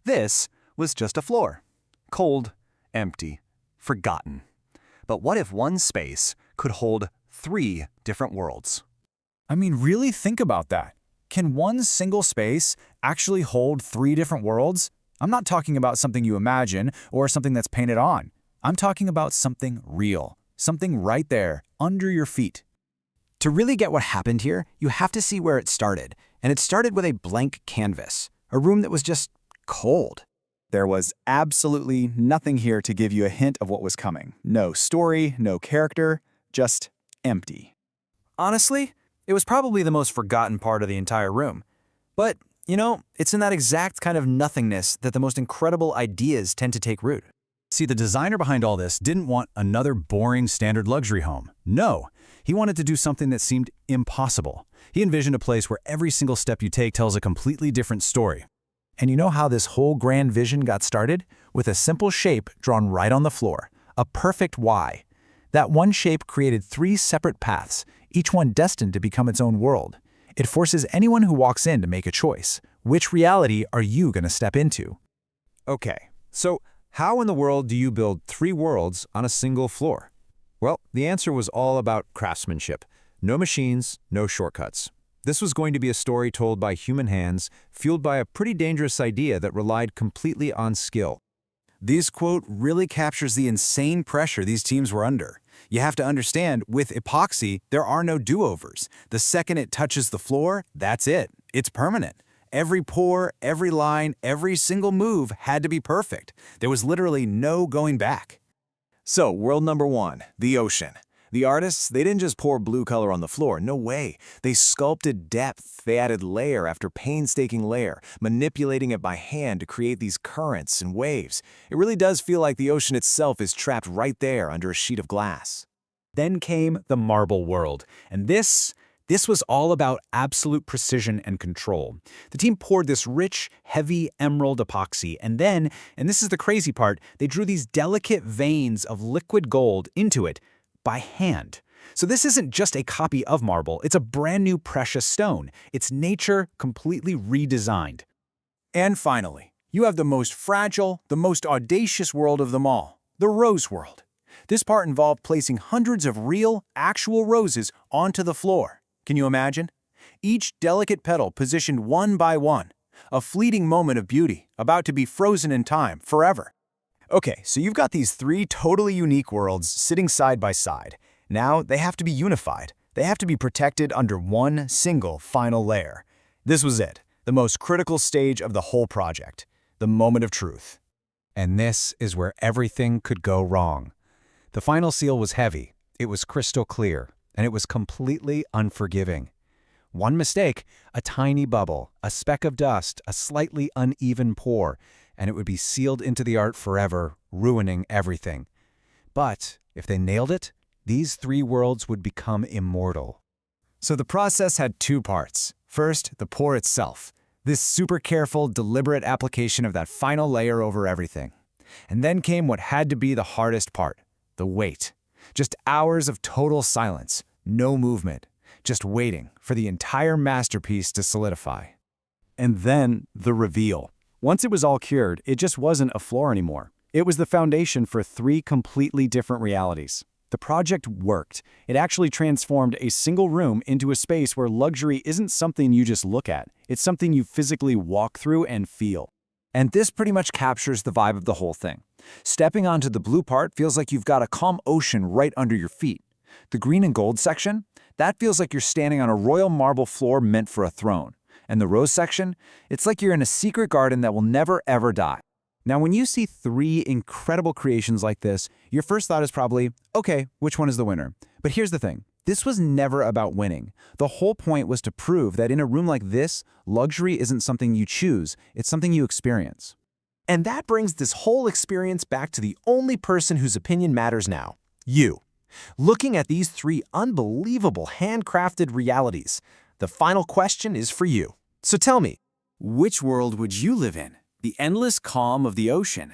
This was just a floor. Cold, empty, forgotten. But what if one space could hold 3 different worlds? I mean, really think about that. Can one single space actually hold 3 different worlds? I'm not talking about something you imagine or something that's painted on. I'm talking about something real, something right there, under your feet. To really get what happened here, you have to see where it started. And it started with a blank canvas, a room that was just cold. There was absolutely nothing here to give you a hint of what was coming. No story, no character, just empty. Honestly, it was probably the most forgotten part of the entire room. But, it's in that exact kind of nothingness that the most incredible ideas tend to take root. See, the designer behind all this didn't want another boring standard luxury home. No, he wanted to do something that seemed impossible. He envisioned a place where every single step you take tells a completely different story. And you know how this whole grand vision got started? With a simple shape drawn right on the floor, a perfect Y. That one shape created 3 separate paths, each one destined to become its own world. It forces anyone who walks in to make a choice. Which reality are you going to step into? Okay, so how in the world do you build 3 worlds on a single floor? Well, the answer was all about craftsmanship. No machines, no shortcuts. This was going to be a story told by human hands, fueled by a pretty dangerous idea that relied completely on skill. This quote really captures the insane pressure these teams were under. You have to understand, with epoxy, there are no do-overs. The second it touches the floor, that's it. It's permanent. Every pore, every line, every single move had to be perfect. There was literally no going back. So, world number 1, the ocean. The artists, they didn't just pour blue color on the floor, no way. They sculpted depth, they added layer after painstaking layer, manipulating it by hand to create these currents and waves. It really does feel like the ocean itself is trapped right there under a sheet of glass. Then came the marble world, and this was all about absolute precision and control. The team poured this rich, heavy emerald epoxy, and then, and this is the crazy part, they drew these delicate veins of liquid gold into it by hand. So this isn't just a copy of marble, it's a brand new precious stone. It's nature completely redesigned. And finally, you have the most fragile, the most audacious world of them all, the rose world. This part involved placing hundreds of real, actual roses onto the floor. Can you imagine? Each delicate petal positioned one by one. A fleeting moment of beauty, about to be frozen in time forever. Okay, so you've got these 3 totally unique worlds sitting side by side. Now they have to be unified. They have to be protected under one single final layer. This was it, the most critical stage of the whole project, the moment of truth. And this is where everything could go wrong. The final seal was heavy, it was crystal clear, and it was completely unforgiving. One mistake, a tiny bubble, a speck of dust, a slightly uneven pour, and it would be sealed into the art forever, ruining everything. But if they nailed it, these 3 worlds would become immortal. So the process had 2 parts. First, the pour itself. This super careful, deliberate application of that final layer over everything. And then came what had to be the hardest part, the wait. Just hours of total silence, no movement, just waiting for the entire masterpiece to solidify. And then the reveal. Once it was all cured, it just wasn't a floor anymore. It was the foundation for 3 completely different realities. The project worked. It actually transformed a single room into a space where luxury isn't something you just look at. It's something you physically walk through and feel. And this pretty much captures the vibe of the whole thing. Stepping onto the blue part feels like you've got a calm ocean right under your feet. The green and gold section, that feels like you're standing on a royal marble floor meant for a throne. And the rose section, it's like you're in a secret garden that will never ever die. Now, when you see 3 incredible creations like this, your first thought is probably, okay, which one is the winner? But here's the thing. This was never about winning. The whole point was to prove that in a room like this, luxury isn't something you choose, it's something you experience. And that brings this whole experience back to the only person whose opinion matters now, you. Looking at these 3 unbelievable handcrafted realities, the final question is for you. So tell me, which world would you live in? The endless calm of the ocean,